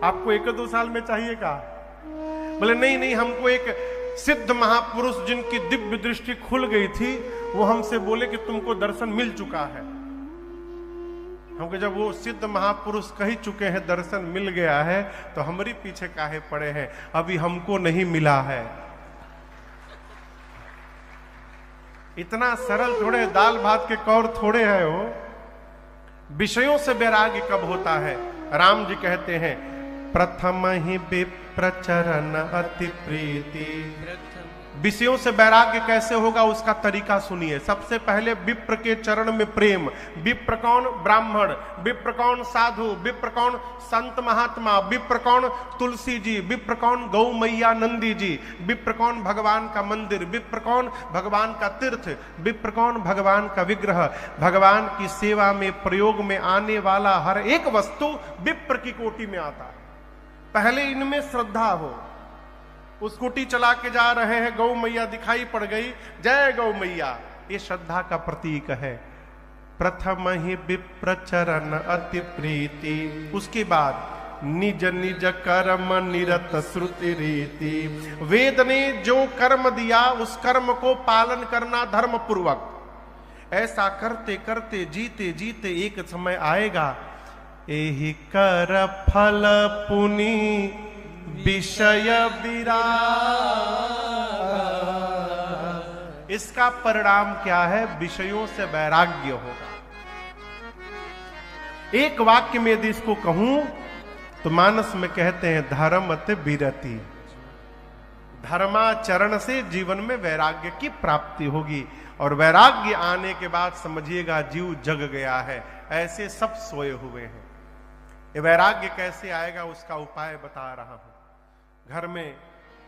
आपको 1-2 साल में चाहिए का? बोले नहीं नहीं, हमको एक सिद्ध महापुरुष जिनकी दिव्य दृष्टि खुल गई थी, वो हमसे बोले कि तुमको दर्शन मिल चुका है। हमको जब वो सिद्ध महापुरुष कह ही चुके हैं दर्शन मिल गया है, तो हमारी पीछे काहे पड़े हैं? अभी हमको नहीं मिला है। इतना सरल थोड़े, दाल भात के कौर थोड़े है वो। विषयों से वैराग्य कब होता है? राम जी कहते हैं, प्रथम ही विप्रचरण अति प्रीति। विषयों से वैराग्य कैसे होगा उसका तरीका सुनिए। सबसे पहले विप्र के चरण में प्रेम। विप्र कौन? ब्राह्मण। विप्र कौन? साधु। विप्र कौन? संत महात्मा। विप्र कौन? तुलसी जी। विप्र कौन? गौ मैया नंदी जी। विप्र कौन? भगवान का मंदिर। विप्र कौन? भगवान का तीर्थ। विप्र कौन? भगवान का विग्रह। भगवान की सेवा में प्रयोग में आने वाला हर एक वस्तु विप्र की कोटि में आता है। पहले इनमें श्रद्धा हो। वो स्कूटी चला के जा रहे हैं, गौ मैया दिखाई पड़ गई, जय गौ मैया, ये श्रद्धा का प्रतीक है। प्रथम ही विप्रचरण अति प्रीति। उसके बाद निज निज कर्म निरत श्रुति रीति। वेद ने जो कर्म दिया उस कर्म को पालन करना धर्म पूर्वक। ऐसा करते करते जीते जीते एक समय आएगा, एहि कर फल पुनि विषय विराग। इसका परिणाम क्या है? विषयों से वैराग्य होगा। एक वाक्य में यदि इसको कहूं तो मानस में कहते हैं धर्मत विरति। धर्माचरण से जीवन में वैराग्य की प्राप्ति होगी, और वैराग्य आने के बाद समझिएगा जीव जग गया है। ऐसे सब सोए हुए हैं। ये वैराग्य कैसे आएगा उसका उपाय बता रहा हूं। घर में,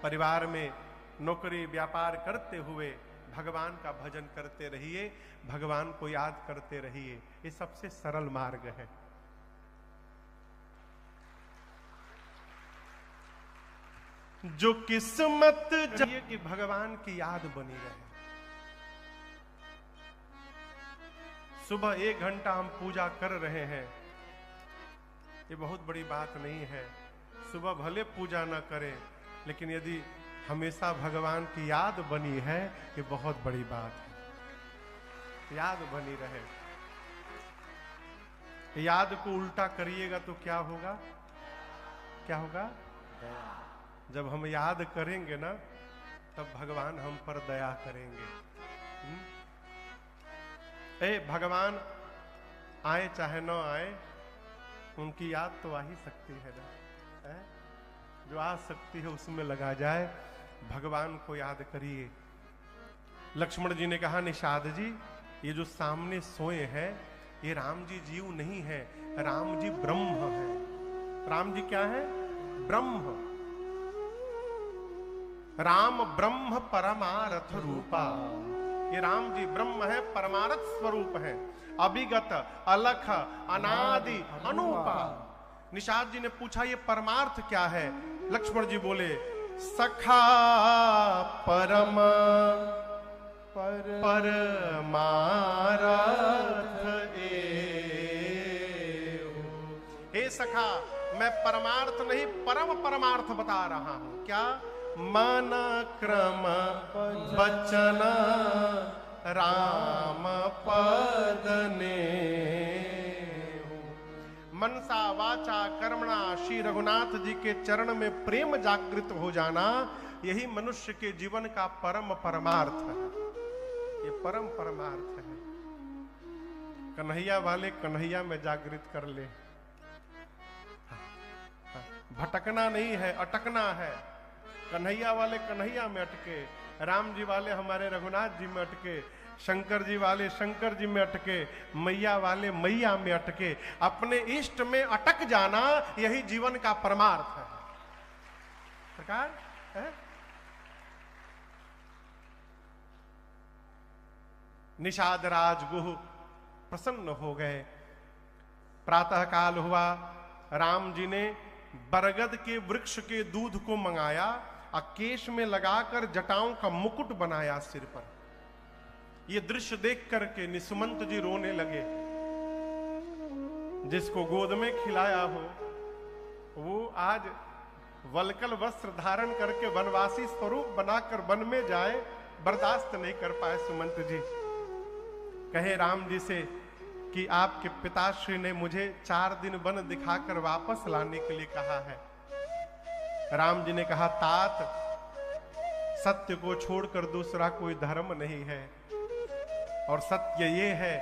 परिवार में नौकरी व्यापार करते हुए भगवान का भजन करते रहिए, भगवान को याद करते रहिए। ये सबसे सरल मार्ग है। जो किस्मत चाहिए कि भगवान की याद बनी रहे। सुबह 1 घंटा हम पूजा कर रहे हैं, ये बहुत बड़ी बात नहीं है। सुबह भले पूजा न करें, लेकिन यदि हमेशा भगवान की याद बनी है, ये बहुत बड़ी बात है। याद बनी रहे। याद को उल्टा करिएगा तो क्या होगा? क्या होगा? जब हम याद करेंगे ना, तब भगवान हम पर दया करेंगे। भगवान आए चाहे न आए, उनकी याद तो आ ही सकती है ना। जो आ सकती है उसमें लगा जाए। भगवान को याद करिए। लक्ष्मण जी ने कहा, निषाद जी, ये जो सामने सोए हैं ये राम जी जीव नहीं है, राम जी ब्रह्म है। राम जी क्या है? ब्रह्म। राम ब्रह्म परमारथ रूपा। ये राम जी ब्रह्म है, परमारथ स्वरूप है, अभिगत अलख अनादि अनूपा। निषाद जी ने पूछा, ये परमार्थ क्या है? लक्ष्मण जी बोले, सखा परम परमारथ हे सखा, मैं परमार्थ नहीं परम परमार्थ बता रहा हूं। क्या? मन क्रम बचन राम पद ने। मनसा वाचा कर्मणा श्री रघुनाथ जी के चरण में प्रेम जागृत हो जाना, यही मनुष्य के जीवन का परम परमार्थ है। ये परम परमार्थ है। कन्हैया वाले कन्हैया में जागृत कर ले। भटकना नहीं है, अटकना है। कन्हैया वाले कन्हैया में अटके, राम जी वाले हमारे रघुनाथ जी में अटके, शंकर जी वाले शंकर जी में अटके, मैया वाले मैया में अटके। अपने इष्ट में अटक जाना यही जीवन का परमार्थ है। सरकार है? निषाद राज गुह प्रसन्न हो गए। प्रातः काल हुआ, राम जी ने बरगद के वृक्ष के दूध को मंगाया और केश में लगाकर जटाओं का मुकुट बनाया सिर पर। ये दृश्य देख करके निसुमंत जी रोने लगे। जिसको गोद में खिलाया हो वो आज वलकल वस्त्र धारण करके वनवासी स्वरूप बनाकर वन में जाए, बर्दाश्त नहीं कर पाए सुमंत जी। कहे राम जी से कि आपके पिताश्री ने मुझे 4 दिन वन दिखाकर वापस लाने के लिए कहा है। राम जी ने कहा, तात सत्य को छोड़कर दूसरा कोई धर्म नहीं है, और सत्य ये है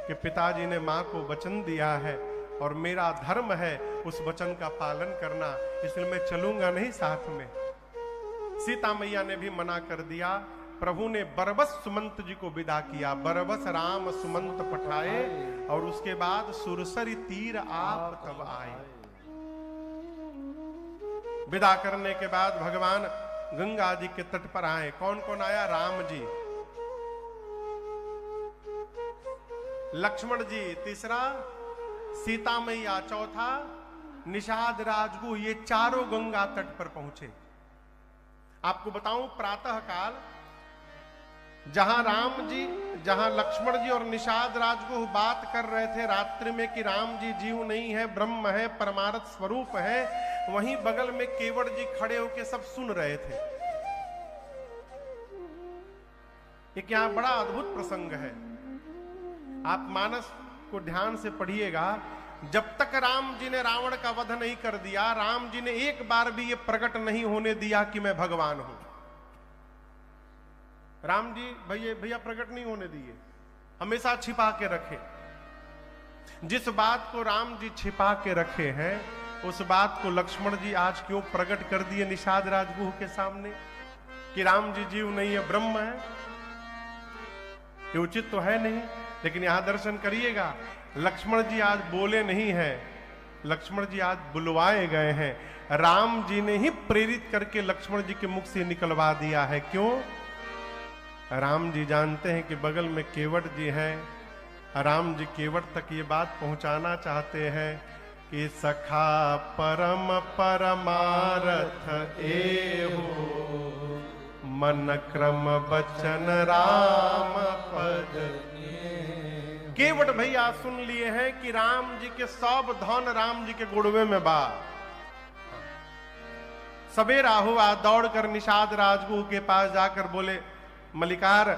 कि पिताजी ने मां को वचन दिया है और मेरा धर्म है उस वचन का पालन करना, इसलिए मैं चलूंगा नहीं साथ में। सीता मैया ने भी मना कर दिया। प्रभु ने बरबस सुमंत जी को विदा किया। बरबस राम सुमंत पठाए, और उसके बाद सुरसरी तीर आप तब आए। विदा करने के बाद भगवान गंगा जी के तट पर आए। कौन कौन आया? राम जी, लक्ष्मण जी तीसरा, सीता मैया चौथा, निषाद राजगुह, ये चारों गंगा तट पर पहुंचे। आपको बताऊं, प्रातः काल जहां राम जी, जहां लक्ष्मण जी और निषाद राजगुह बात कर रहे थे रात्रि में कि राम जी जीव नहीं है, ब्रह्म है, परमार्थ स्वरूप है, वहीं बगल में केवट जी खड़े होकर सब सुन रहे थे। एक यहां बड़ा अद्भुत प्रसंग है, आप मानस को ध्यान से पढ़िएगा। जब तक राम जी ने रावण का वध नहीं कर दिया, राम जी ने एक बार भी यह प्रकट नहीं होने दिया कि मैं भगवान हूं। राम जी भैया प्रकट नहीं होने दिए, हमेशा छिपा के रखे। जिस बात को राम जी छिपा के रखे हैं, उस बात को लक्ष्मण जी आज क्यों प्रकट कर दिए निषाद राजगुह के सामने कि राम जी जीव नहीं है, ब्रह्म है। ये उचित तो है नहीं, लेकिन यहां दर्शन करिएगा, लक्ष्मण जी आज बोले नहीं है, लक्ष्मण जी आज बुलवाए गए हैं। राम जी ने ही प्रेरित करके लक्ष्मण जी के मुख से निकलवा दिया है। क्यों? राम जी जानते हैं कि बगल में केवट जी हैं। राम जी केवट तक ये बात पहुंचाना चाहते हैं कि सखा परम परमारथ एहो, मन क्रम बचन राम पद। केवट भैया सुन लिए हैं कि राम जी के सब धन राम जी के गुड़वे में बा। सवेरा हुआ, दौड़कर निषाद राजगुह के पास जाकर बोले, मलिकार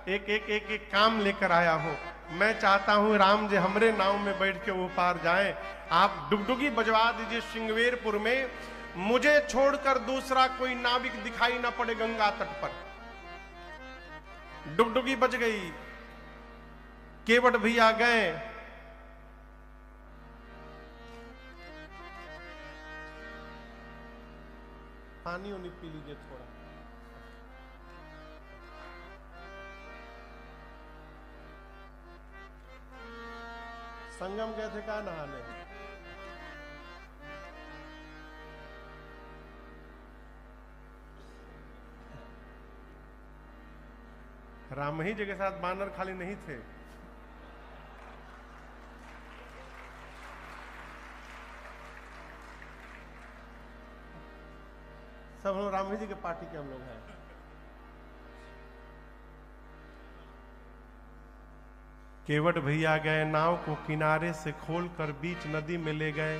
एक काम लेकर आया हूं। मैं चाहता हूं राम जी हमरे नाव में बैठ के वो पार जाएं। आप डुगडुगी बजवा दीजिए श्रृंगवेरपुर में, मुझे छोड़कर दूसरा कोई नाविक दिखाई ना पड़े गंगा तट पर। डुगडुगी बज गई, केवट भैया गए। पानी उन्हीं पी लीजिए थोड़ा। संगम गए थे कहा नहाने? राम ही जी के साथ बानर खाली नहीं थे। सब लोग राम जी के पार्टी के हम लोग हैं। केवट भैया गए, नाव को किनारे से खोलकर बीच नदी में ले गए।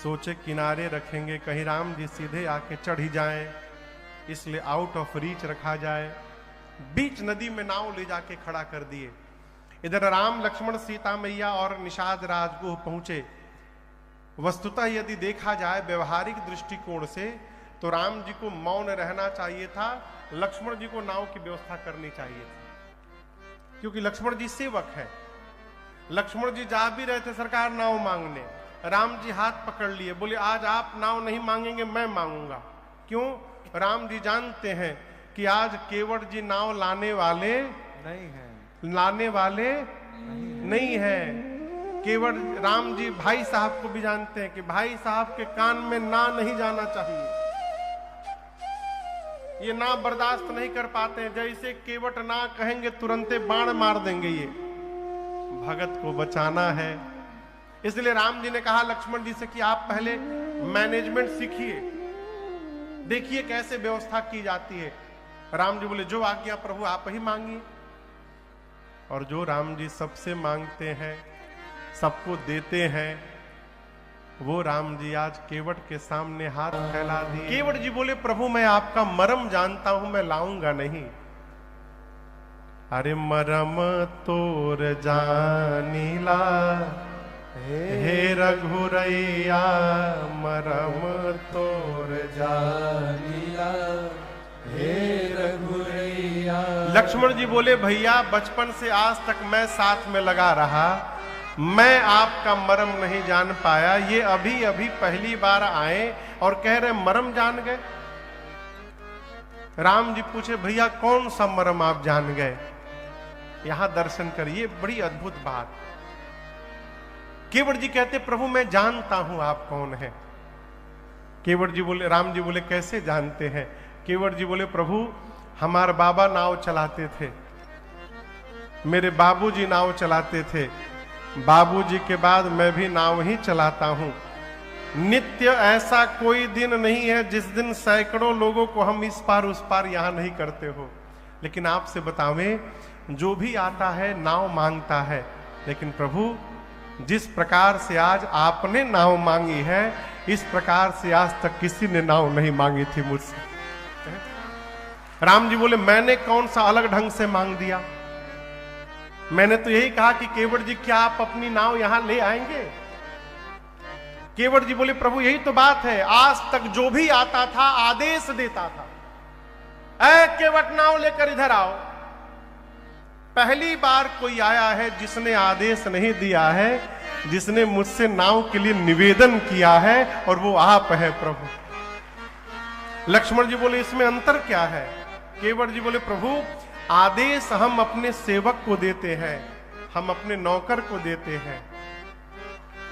सोचे किनारे रखेंगे, कहीं राम जी सीधे आके चढ़ ही जाएं, इसलिए आउट ऑफ रीच रखा जाए। बीच नदी में नाव ले जाके खड़ा कर दिए। इधर राम लक्ष्मण सीता मैया और निषाद राजगुह पहुंचे। वस्तुतः यदि देखा जाए व्यवहारिक दृष्टिकोण से तो राम जी को मौन रहना चाहिए था, लक्ष्मण जी को नाव की व्यवस्था करनी चाहिए थी, क्योंकि लक्ष्मण जी सेवक हैं। लक्ष्मण जी जा भी रहे थे सरकार नाव मांगने, राम जी हाथ पकड़ लिए, बोले आज आप नाव नहीं मांगेंगे, मैं मांगूंगा। क्यों? राम जी जानते हैं कि आज केवट जी नाव लाने वाले नहीं हैं, लाने वाले नहीं हैं। केवट राम जी भाई साहब को भी जानते हैं कि भाई साहब के कान में ना नहीं जाना चाहिए, ये ना बर्दाश्त नहीं कर पाते हैं। जैसे केवट ना कहेंगे तुरंते बाण मार देंगे। ये भगत को बचाना है, इसलिए राम जी ने कहा लक्ष्मण जी से कि आप पहले मैनेजमेंट सीखिए, देखिए कैसे व्यवस्था की जाती है। राम जी बोले जो आज्ञा प्रभु आप ही मांगिए। और जो राम जी सबसे मांगते हैं, सबको देते हैं, वो राम जी आज केवट के सामने हाथ फैला दिए। केवट जी बोले प्रभु मैं आपका मरम जानता हूं, मैं लाऊंगा नहीं। अरे मरम तोर जानीला हे रघुरैया, मरम तोर जानीला हे रघुरैया। लक्ष्मण जी बोले भैया बचपन से आज तक मैं साथ में लगा रहा, मैं आपका मरम नहीं जान पाया, ये अभी अभी पहली बार आए और कह रहे मरम जान गए। राम जी पूछे भैया कौन सा मरम आप जान गए? यहां दर्शन करिए, बड़ी अद्भुत बात। केवट जी कहते प्रभु मैं जानता हूं आप कौन है। केवट जी बोले, राम जी बोले कैसे जानते हैं? केवट जी बोले प्रभु हमारे बाबा नाव चलाते थे, मेरे बाबूजी नाव चलाते थे, बाबूजी के बाद मैं भी नाव ही चलाता हूं। नित्य ऐसा कोई दिन नहीं है जिस दिन सैकड़ों लोगों को हम इस पार उस पार यहां नहीं करते हो। लेकिन आपसे बतावें, जो भी आता है नाव मांगता है, लेकिन प्रभु जिस प्रकार से आज आपने नाव मांगी है, इस प्रकार से आज तक किसी ने नाव नहीं मांगी थी मुझसे। राम जी बोले मैंने कौन सा अलग ढंग से मांग दिया? मैंने तो यही कहा कि केवट जी क्या आप अपनी नाव यहां ले आएंगे? केवट जी बोले प्रभु यही तो बात है, आज तक जो भी आता था आदेश देता था, ऐ केवट नाव लेकर इधर आओ। पहली बार कोई आया है जिसने आदेश नहीं दिया है, जिसने मुझसे नाव के लिए निवेदन किया है, और वो आप है प्रभु। लक्ष्मण जी बोले इसमें अंतर क्या है? केवट जी बोले प्रभु आदेश हम अपने सेवक को देते हैं, हम अपने नौकर को देते हैं,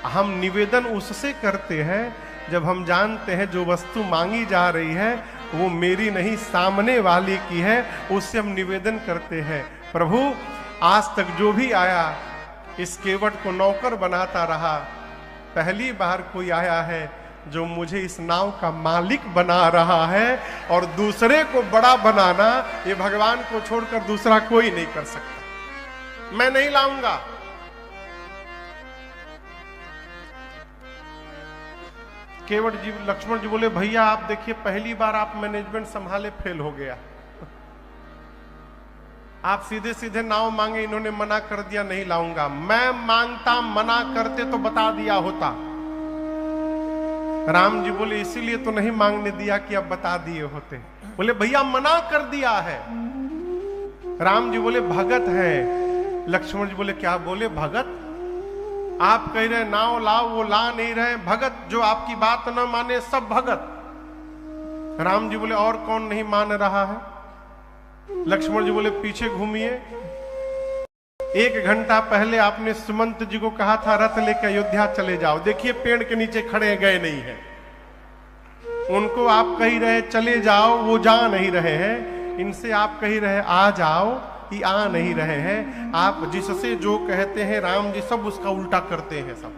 हम निवेदन उससे करते हैं जब हम जानते हैं जो वस्तु मांगी जा रही है वो मेरी नहीं सामने वाले की है, उससे हम निवेदन करते हैं। प्रभु आज तक जो भी आया इस केवट को नौकर बनाता रहा, पहली बार कोई आया है जो मुझे इस नाव का मालिक बना रहा है, और दूसरे को बड़ा बनाना ये भगवान को छोड़कर दूसरा कोई नहीं कर सकता। मैं नहीं लाऊंगा। केवट जी, लक्ष्मण जी बोले भैया आप देखिए पहली बार आप मैनेजमेंट संभाले फेल हो गया। आप सीधे सीधे नाव मांगे, इन्होंने मना कर दिया नहीं लाऊंगा। मैं मांगता, मना करते तो बता दिया होता। राम जी बोले इसीलिए तो नहीं मांगने दिया कि अब बता दिए होते। बोले भैया मना कर दिया है। राम जी बोले भगत है। लक्ष्मण जी बोले क्या बोले भगत? आप कह रहे नाव लाओ, वो ला नहीं रहे। भगत जो आपकी बात न माने सब भगत। राम जी बोले और कौन नहीं मान रहा है? लक्ष्मण जी बोले पीछे घूमिए। 1 घंटा पहले आपने सुमंत जी को कहा था रथ लेकर अयोध्या चले जाओ, देखिए पेड़ के नीचे खड़े गए नहीं है। उनको आप कही रहे चले जाओ, वो जा नहीं रहे हैं। इनसे आप कही रहे आ जाओ, ये आ नहीं रहे हैं। आप जिससे जो कहते हैं राम जी सब उसका उल्टा करते हैं सब।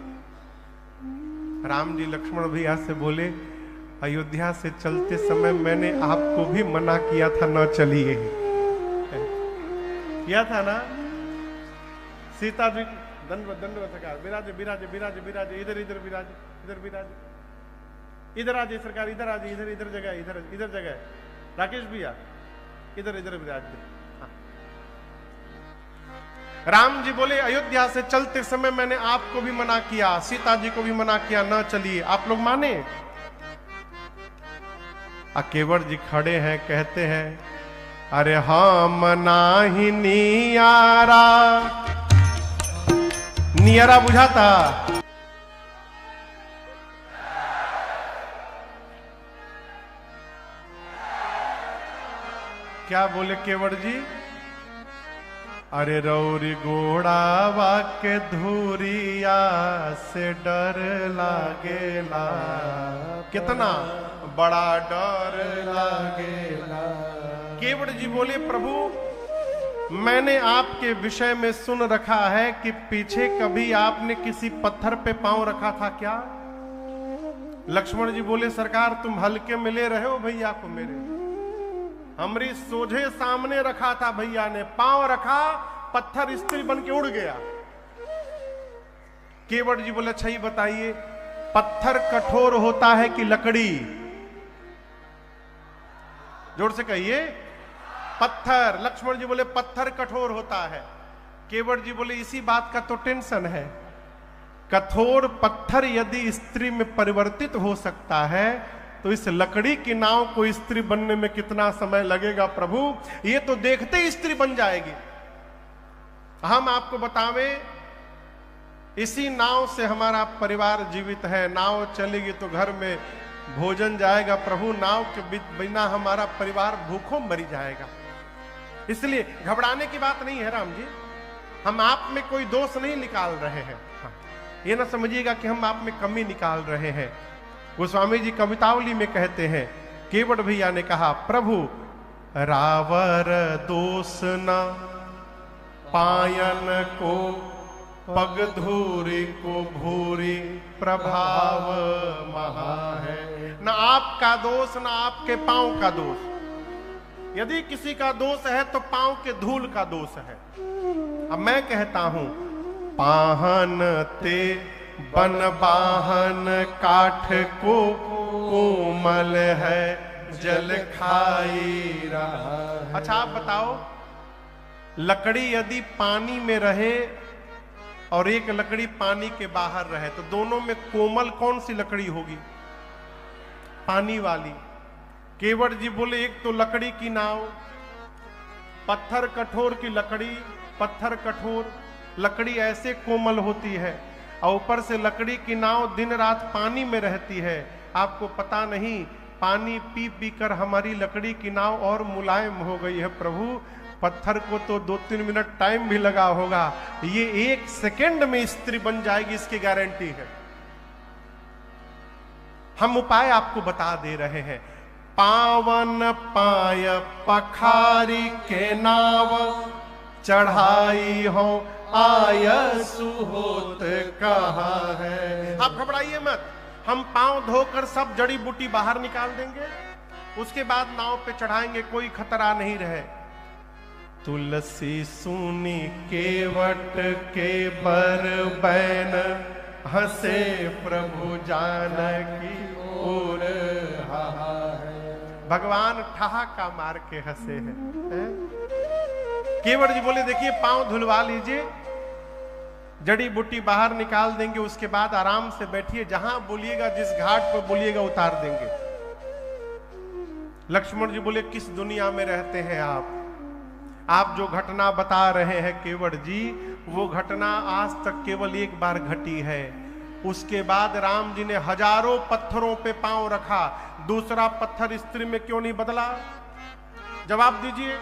राम जी लक्ष्मण भैया से बोले अयोध्या से चलते समय मैंने आपको भी मना किया था न चलिए, किया था ना। सीता जी दंडवत सरकार, विराजे विराजे विराजे विराजे, इधर इधर विराजे, इधर विराजे, इधर आजे सरकार, इधर आजे, इधर इधर जगह, इधर इधर जगह। राकेश भैया इधर इधर विराजे। राम जी बोले अयोध्या से चलते समय मैंने आपको भी मना किया, सीता जी को भी मना किया न चलिए, आप लोग माने? केवट जी खड़े हैं, कहते हैं अरे हम नाही नियारा। नियारा बुझाता? क्या बोले केवट जी? अरे रौरी घोड़ावा के धुरिया से डर लागेला, कितना बड़ा डर लागेला। केवट जी बोले प्रभु मैंने आपके विषय में सुन रखा है कि पीछे कभी आपने किसी पत्थर पे पांव रखा था क्या? लक्ष्मण जी बोले सरकार तुम हल्के में ले रहे हो भैया को मेरे, हमरी सोझे सामने रखा था भैया ने, पांव रखा पत्थर स्त्री बन के उड़ गया। केवट जी बोले अच्छा ही बताइए पत्थर कठोर होता है कि लकड़ी? जोर से कहिए। पत्थर। लक्ष्मण जी बोले पत्थर कठोर होता है। केवट जी बोले इसी बात का तो टेंशन है। कठोर पत्थर यदि स्त्री में परिवर्तित हो सकता है तो इस लकड़ी की नाव को स्त्री बनने में कितना समय लगेगा प्रभु? ये तो देखते ही स्त्री बन जाएगी। हम आपको बतावें, इसी नाव से हमारा परिवार जीवित है। नाव चलेगी तो घर में भोजन जाएगा प्रभु, नाव के बिना हमारा परिवार भूखों मरी जाएगा। इसलिए घबराने की बात नहीं है राम जी, हम आप में कोई दोष नहीं निकाल रहे हैं। हाँ, ये ना समझिएगा कि हम आप में कमी निकाल रहे हैं। गोस्वामी जी कवितावली में कहते हैं, केवट भैया ने कहा, प्रभु रावर दोष न पायन को, पग धूरी को भूरी प्रभाव महा है। न आपका दोष न आपके पांव का दोष। यदि किसी का दोष है तो पांव के धूल का दोष है। अब मैं कहता हूं, पाहन ते बन बाहन काठ को कोमल है जल खाई रहा है। अच्छा आप बताओ, लकड़ी यदि पानी में रहे और एक लकड़ी पानी के बाहर रहे तो दोनों में कोमल कौन सी लकड़ी होगी? पानी वाली। केवट जी बोले एक तो लकड़ी की नाव, पत्थर कठोर की लकड़ी, पत्थर कठोर लकड़ी ऐसे कोमल होती है और ऊपर से लकड़ी की नाव दिन रात पानी में रहती है। आपको पता नहीं, पानी पी पी कर हमारी लकड़ी की नाव और मुलायम हो गई है प्रभु। पत्थर को तो 2-3 मिनट टाइम भी लगा होगा, ये 1 सेकंड में स्त्री बन जाएगी, इसकी गारंटी है। हम उपाय आपको बता दे रहे हैं। पावन पाय पखारी के नाव, चढ़ाई हो आयसु होत कहाँ है। आप घबराइए मत, हम पांव धोकर सब जड़ी बूटी बाहर निकाल देंगे, उसके बाद नाव पे चढ़ाएंगे, कोई खतरा नहीं रहे। तुलसी सुनी केवट के बर बैन, हंसे प्रभु जानकी ओर हाहा है। भगवान ठहाका मार के हंसे हैं। केवट जी बोले देखिए पांव धुलवा लीजिए, जड़ी बूटी बाहर निकाल देंगे, उसके बाद आराम से बैठिए, जहां बोलिएगा जिस घाट पर बोलिएगा उतार देंगे। लक्ष्मण जी बोले किस दुनिया में रहते हैं आप जो घटना बता रहे हैं केवट जी, वो घटना आज तक केवल एक बार घटी है। उसके बाद राम जी ने हजारों पत्थरों पे पांव रखा, दूसरा पत्थर स्त्री में क्यों नहीं बदला? जवाब दीजिए।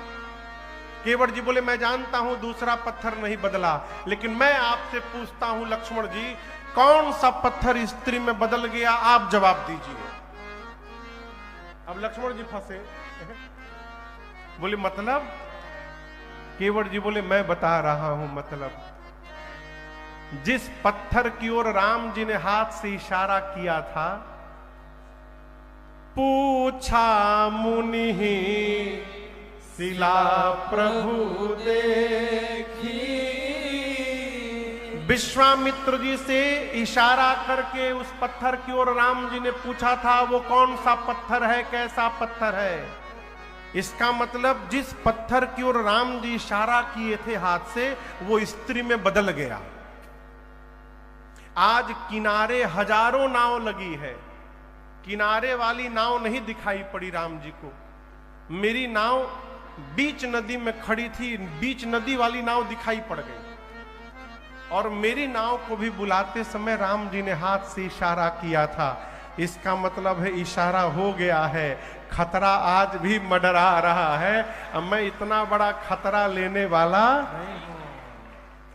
केवट जी बोले मैं जानता हूं दूसरा पत्थर नहीं बदला, लेकिन मैं आपसे पूछता हूं लक्ष्मण जी, कौन सा पत्थर स्त्री में बदल गया? आप जवाब दीजिए। अब लक्ष्मण जी फंसे, बोले मतलब? केवट जी बोले मैं बता रहा हूं मतलब। जिस पत्थर की ओर राम जी ने हाथ से इशारा किया था, पूछा मुनि शिला प्रभु देखी, विश्वामित्र जी से इशारा करके उस पत्थर की ओर राम जी ने पूछा था वो कौन सा पत्थर है, कैसा पत्थर है। इसका मतलब जिस पत्थर की ओर राम जी इशारा किए थे हाथ से, वो स्त्री में बदल गया। आज किनारे हजारों नाव लगी है, किनारे वाली नाव नहीं दिखाई पड़ी राम जी को। मेरी नाव बीच नदी में खड़ी थी, बीच नदी वाली नाव दिखाई पड़ गई। और मेरी नाव को भी बुलाते समय राम जी ने हाथ से इशारा किया था। इसका मतलब है इशारा हो गया है, खतरा आज भी मंडरा रहा है। अब मैं इतना बड़ा खतरा लेने वाला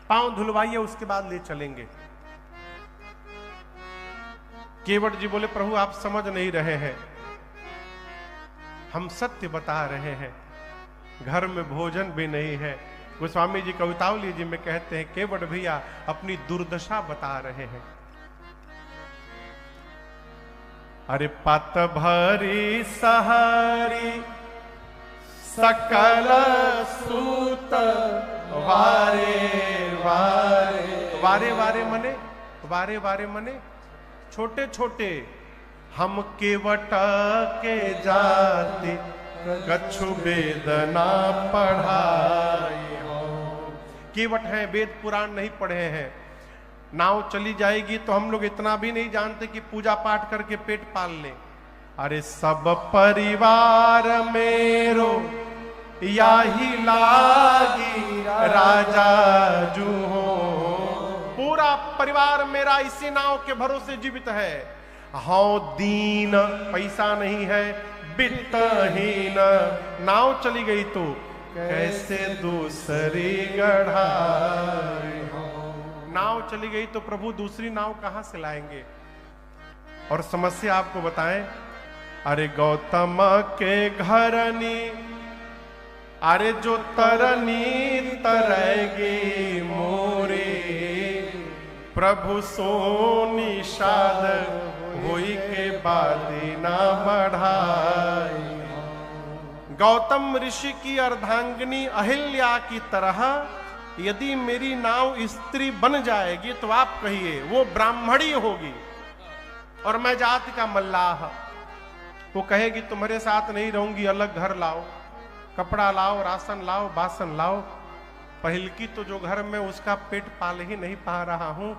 पांव धुलवाइए, उसके बाद ले चलेंगे। केवट जी बोले प्रभु आप समझ नहीं रहे हैं, हम सत्य बता रहे हैं, घर में भोजन भी नहीं है। गोस्वामी जी कवितावली जी में कहते हैं केवट भैया अपनी दुर्दशा बता रहे हैं। अरे पत भरी सहरी सकल सूत वारे वारे, वारे वारे मने, वारे वारे मने छोटे छोटे। हम केवट के जाति कछु वेद ना पढ़ाई हो। केवट हैं, वेद पुराण नहीं पढ़े हैं। नाव चली जाएगी तो हम लोग इतना भी नहीं जानते कि पूजा पाठ करके पेट पाल लें। अरे सब परिवार मेरो याही लागी राजा जू हो। पूरा परिवार मेरा इसी नाव के भरोसे जीवित है। हाँ दीन, पैसा नहीं है, वित्तहीन, नाव चली गई तो कैसे दूसरी गढ़ाई। नाव चली गई तो प्रभु दूसरी नाव कहां से लाएंगे। और समस्या आपको बताएं, अरे गौतम के घरनी, अरे जो तरनी तरेगी मोरे, प्रभु सोनी शाद होई के बादी ना बढ़ाई। गौतम ऋषि की अर्धांगिनी अहिल्या की तरह यदि मेरी नाव स्त्री बन जाएगी तो आप कहिए वो ब्राह्मणी होगी और मैं जाति का मल्लाह। वो कहेगी तुम्हारे साथ नहीं रहूंगी, अलग घर लाओ, कपड़ा लाओ, राशन लाओ, बासन लाओ। पहलकी तो जो घर में उसका पेट पाल ही नहीं पा रहा हूं,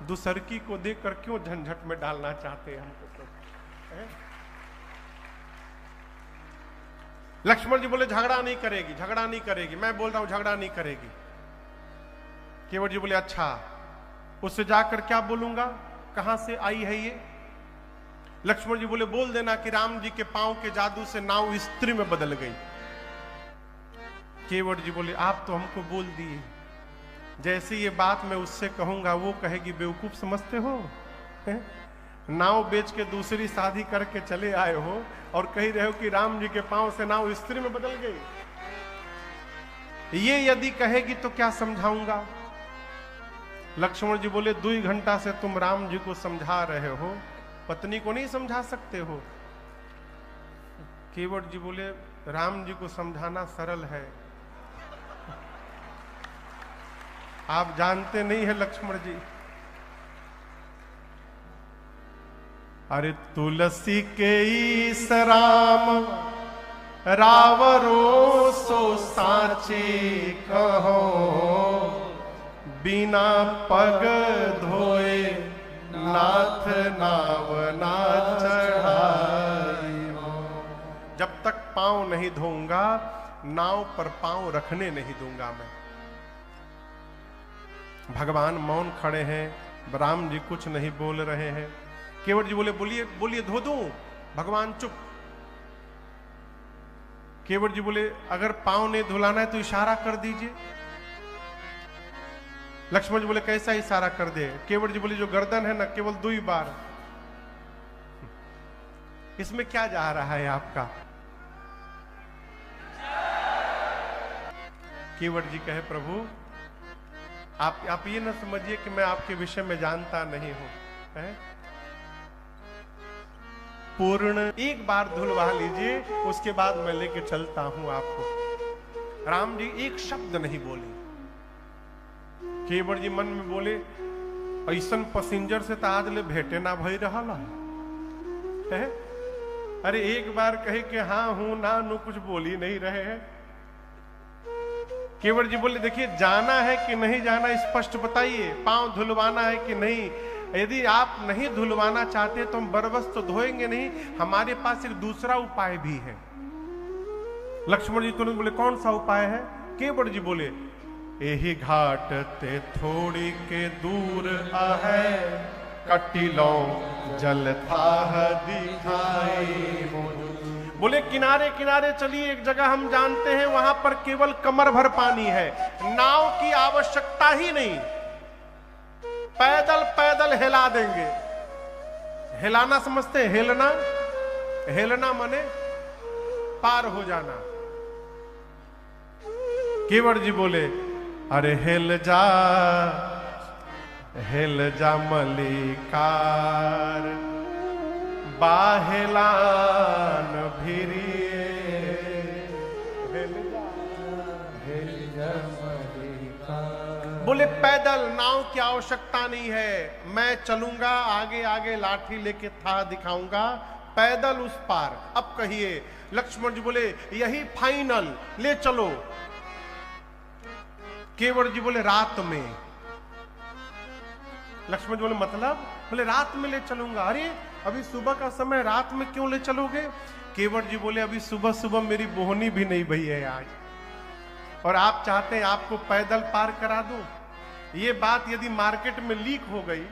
दूसरकी को देखकर क्यों झंझट में डालना चाहते हैं हमको तो। लक्ष्मण जी बोले झगड़ा नहीं करेगी, झगड़ा नहीं करेगी। मैं बोल रहा हूं झगड़ा नहीं करेगी। केवट जी बोले अच्छा, उससे जाकर क्या बोलूंगा, कहां से आई है ये। लक्ष्मण जी बोले बोल देना कि राम जी के पांव के जादू से नाव स्त्री में बदल गई। केवट जी बोले आप तो हमको बोल दिए, जैसे ये बात मैं उससे कहूंगा वो कहेगी बेवकूफ समझते हो, नाव बेच के दूसरी शादी करके चले आए हो और कह रहे हो कि राम जी के पांव से नाव स्त्री में बदल गई। ये यदि कहेगी तो क्या समझाऊंगा। लक्ष्मण जी बोले 2 घंटा से तुम राम जी को समझा रहे हो, पत्नी को नहीं समझा सकते हो। केवट जी बोले राम जी को समझाना सरल है, आप जानते नहीं है लक्ष्मण जी। अरे तुलसी के ईस राम रावरो सो साचे कहो, बिना पग धोए नाथ नाव ना चढ़ाई। जब तक पांव नहीं धोऊंगा नाव पर पांव रखने नहीं दूंगा मैं। भगवान मौन खड़े हैं, राम जी कुछ नहीं बोल रहे हैं। केवट जी बोले बोलिए बोलिए धो दूं। भगवान चुप। केवट जी बोले अगर पांव नहीं धुलाना है तो इशारा कर दीजिए। लक्ष्मण जी बोले कैसा इशारा कर दे। केवट जी बोले जो गर्दन है ना केवल 2 बार। इसमें क्या जा रहा है आपका। केवट जी कहे प्रभु आप ये ना समझिए कि मैं आपके विषय में जानता नहीं हूं, है? पूर्ण एक बार धुलवा लीजिए, उसके बाद मैं लेके चलता हूं आपको। राम जी एक शब्द नहीं बोले। केवट जी मन में बोले ऐसन पैसेंजर से तो आज ले भेटे ना भई रहा है। अरे एक बार कहे कि हाँ हूं ना नु कुछ बोल ही नहीं रहे हैं। केवट जी बोले देखिए जाना है कि नहीं जाना स्पष्ट बताइए, पांव धुलवाना है कि नहीं। यदि आप नहीं धुलवाना चाहते तो हम बरबस तो धोएंगे नहीं, हमारे पास एक दूसरा उपाय भी है। लक्ष्मण जी तुरंत बोले कौन सा उपाय है। केवट जी बोले यही घाट ते थोड़ी के दूर है, कटिलो जल था दिखाई। बोले किनारे किनारे चलिए, एक जगह हम जानते हैं वहां पर केवल कमर भर पानी है, नाव की आवश्यकता ही नहीं, पैदल पैदल हिला देंगे। हिलाना समझते हैं, हिलना, हिलना माने पार हो जाना। केवट जी बोले अरे हिल जा मलिकार, बाहेलान भिरिए, हिल जा मलिकार। बोले पैदल नाव की आवश्यकता नहीं है, मैं चलूंगा, आगे आगे लाठी लेके था दिखाऊंगा, पैदल उस पार। अब कहिए। लक्ष्मण जी बोले यही फाइनल, ले चलो। केवट जी बोले रात में। लक्ष्मण जी बोले मतलब? बोले रात में ले चलूंगा। अरे अभी सुबह का समय, रात में क्यों ले चलोगे? केवट जी बोले अभी सुबह सुबह मेरी बोहनी भी नहीं बही है आज, और आप चाहते हैं आपको पैदल पार करा दूं। ये बात यदि मार्केट में लीक हो गई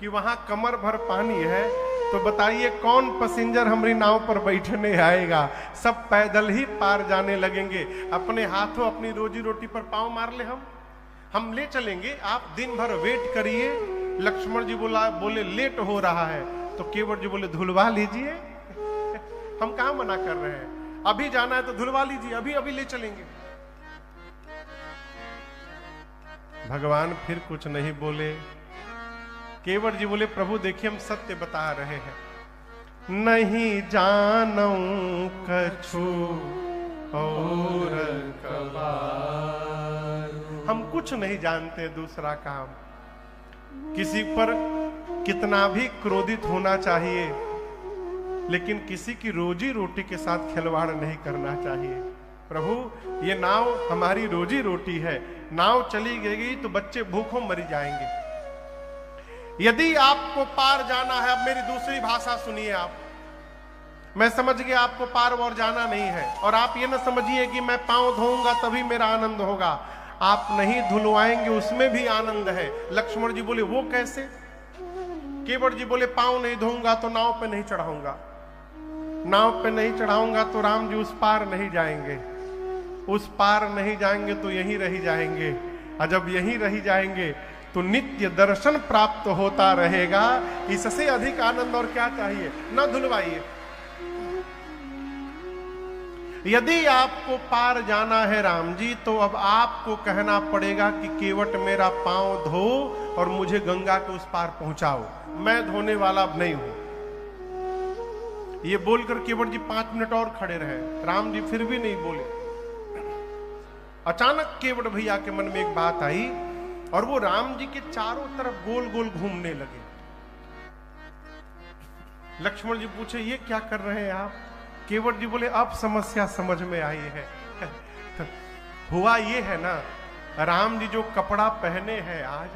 कि वहां कमर भर पानी है, तो बताइए कौन पैसेंजर हमारी नाव पर बैठने आएगा? सब पैदल ही पार जाने लगेंगे। अपने हाथों अपनी रोजी रोटी पर पांव मार ले, हम ले चलेंगे, आप दिन भर वेट करिए। लक्ष्मण जी बोले लेट हो रहा है, तो केवट जी बोले धुलवा लीजिए, हम कहां मना कर रहे हैं, अभी जाना है तो धुलवा लीजिए, अभी अभी ले चलेंगे। भगवान फिर कुछ नहीं बोले। केवट जी बोले प्रभु देखिए हम सत्य बता रहे हैं, नहीं जानू कछु और कबार, हम कुछ नहीं जानते दूसरा काम। किसी पर कितना भी क्रोधित होना चाहिए, लेकिन किसी की रोजी रोटी के साथ खिलवाड़ नहीं करना चाहिए। प्रभु ये नाव हमारी रोजी रोटी है, नाव चली गई तो बच्चे भूखों मर जाएंगे। यदि आपको पार जाना है, अब मेरी दूसरी भाषा सुनिए आप, मैं समझ गया आपको पार और जाना नहीं है, और आप ये ना समझिए कि मैं पांव धोऊंगा तभी मेरा आनंद होगा, आप नहीं धुलवाएंगे उसमें भी आनंद है। लक्ष्मण जी बोले वो कैसे? केवट जी बोले पांव नहीं धोऊंगा तो नाव पे नहीं चढ़ाऊंगा, नाव पे नहीं चढ़ाऊंगा तो राम जी उस पार नहीं जाएंगे, उस पार नहीं जाएंगे तो यहीं रह जाएंगे, और जब यहीं रह जाएंगे तो नित्य दर्शन प्राप्त होता रहेगा। इससे अधिक आनंद और क्या चाहिए? न धुलवाइए। यदि आपको पार जाना है राम जी, तो अब आपको कहना पड़ेगा कि केवट मेरा पांव धो और मुझे गंगा के उस पार पहुंचाओ, मैं धोने वाला अब नहीं हूं। ये बोलकर केवट जी 5 मिनट और खड़े रहे, राम जी फिर भी नहीं बोले। अचानक केवट भैया के मन में एक बात आई, और वो राम जी के चारों तरफ गोल गोल घूमने लगे। लक्ष्मण जी पूछे ये क्या कर रहे हैं आप? केवट जी बोले अब समस्या समझ में आई है। हुआ ये है ना, राम जी जो कपड़ा पहने हैं आज,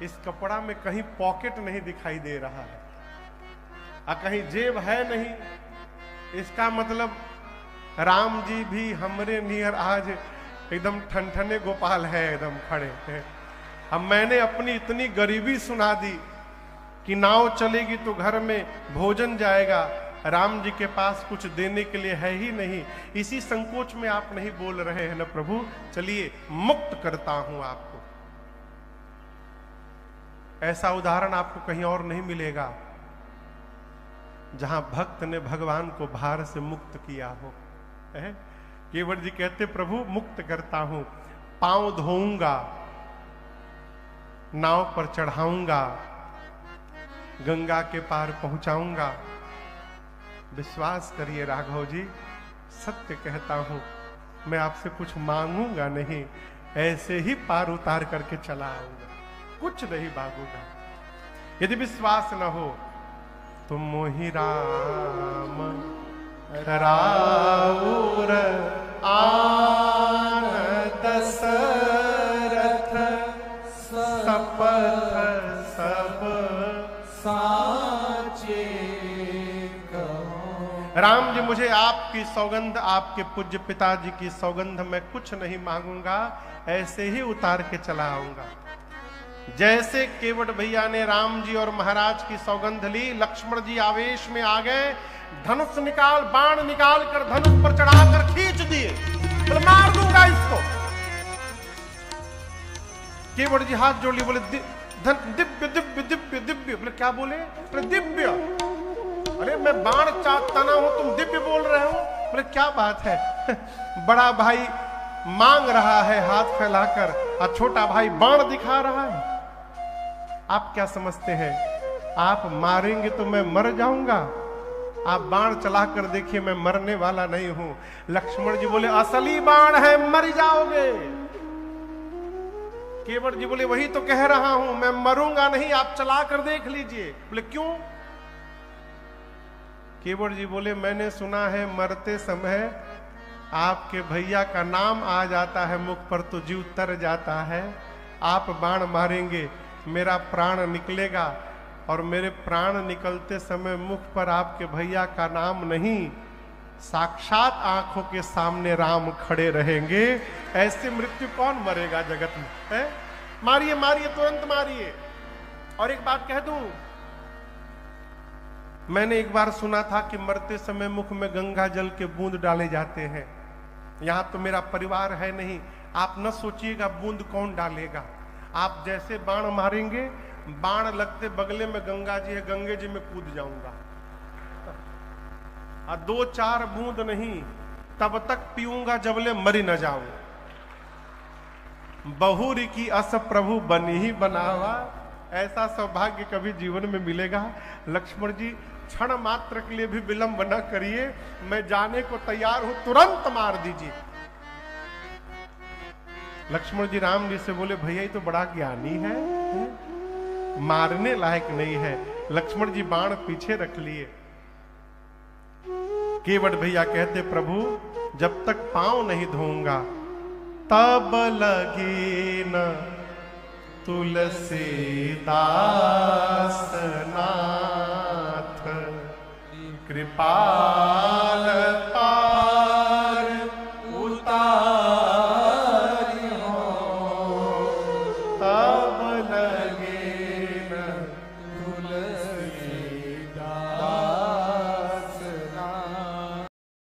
इस कपड़ा में कहीं पॉकेट नहीं दिखाई दे रहा है, और कहीं जेब है नहीं। इसका मतलब राम जी भी हमरे नियर आज एकदम ठनठने गोपाल है, एकदम खड़े हैं। अब मैंने अपनी इतनी गरीबी सुना दी कि नाव चलेगी तो घर में भोजन जाएगा, राम जी के पास कुछ देने के लिए है ही नहीं। इसी संकोच में आप नहीं बोल रहे हैं ना प्रभु, चलिए मुक्त करता हूं आपको। ऐसा उदाहरण आपको कहीं और नहीं मिलेगा जहां भक्त ने भगवान को भार से मुक्त किया हो। केवट जी कहते प्रभु मुक्त करता हूं, पांव धोऊंगा, नाव पर चढ़ाऊंगा, गंगा के पार पहुंचाऊंगा। विश्वास करिए राघव जी, सत्य कहता हूं, मैं आपसे कुछ मांगूंगा नहीं, ऐसे ही पार उतार करके चला आऊंगा, कुछ नहीं मांगूंगा। यदि विश्वास न हो तो मोहि राम राउर आन दशरथ सपथ सब साचे कहो। राम जी मुझे आपकी सौगंध, आपके पूज्य पिताजी की सौगंध, मैं कुछ नहीं मांगूंगा, ऐसे ही उतार के चला आऊंगा। जैसे केवट भैया ने राम जी और महाराज की सौगंध ली, लक्ष्मण जी आवेश में आ गए, धनुष निकाल, बाण निकाल कर धनुष पर चढ़ाकर खींच दिए, बोले मार दूंगा इसको। केवट जी हाथ जोड़ लिए, बोले दिव्य दिव्य दिव्य दिव्य। बोले क्या बोले? दिव्य। अरे मैं बाण तना हूं, तुम दिव्य बोल रहे हो? बोले क्या बात है, बड़ा भाई मांग रहा है हाथ फैलाकर, और छोटा भाई बाण दिखा रहा है। आप क्या समझते हैं, आप मारेंगे तो मैं मर जाऊंगा? आप बाण चलाकर देखिए, मैं मरने वाला नहीं हूं। लक्ष्मण जी बोले असली बाण है, मर जाओगे। केवट जी बोले वही तो कह रहा हूं, मैं मरूंगा नहीं, आप चला कर देख लीजिए। बोले क्यों? केवट जी बोले मैंने सुना है मरते समय आपके भैया का नाम आ जाता है मुख पर तो जीव तर जाता है। आप बाण मारेंगे मेरा प्राण निकलेगा, और मेरे प्राण निकलते समय मुख पर आपके भैया का नाम नहीं, साक्षात आंखों के सामने राम खड़े रहेंगे। ऐसे मृत्यु कौन मरेगा जगत में, है? मारिए मारिए, तुरंत मारिए। और एक बात कह दूं, मैंने एक बार सुना था कि मरते समय मुख में गंगा जल के बूंद डाले जाते हैं। यहां तो मेरा परिवार है नहीं, आप न सोचिएगा बूंद कौन डालेगा। आप जैसे बाण मारेंगे, बाण लगते बगले में गंगा जी है, गंगे जी में कूद जाऊंगा। 2-4 बूंद नहीं, तब तक पीऊंगा जबले मरी न जाऊं। बहुरी की अस प्रभु बनी ही बनावा। ऐसा सौभाग्य कभी जीवन में मिलेगा? लक्ष्मण जी क्षण मात्र के लिए भी विलंब न करिए, मैं जाने को तैयार हूं, तुरंत मार दीजिए। लक्ष्मण जी राम जी से बोले भैया ये तो बड़ा ज्ञानी है, मारने लायक नहीं है। लक्ष्मण जी बाण पीछे रख लिए। केवट भैया कहते प्रभु जब तक पांव नहीं धोऊंगा तब लगी न तुलसीदास नाथ कृपाल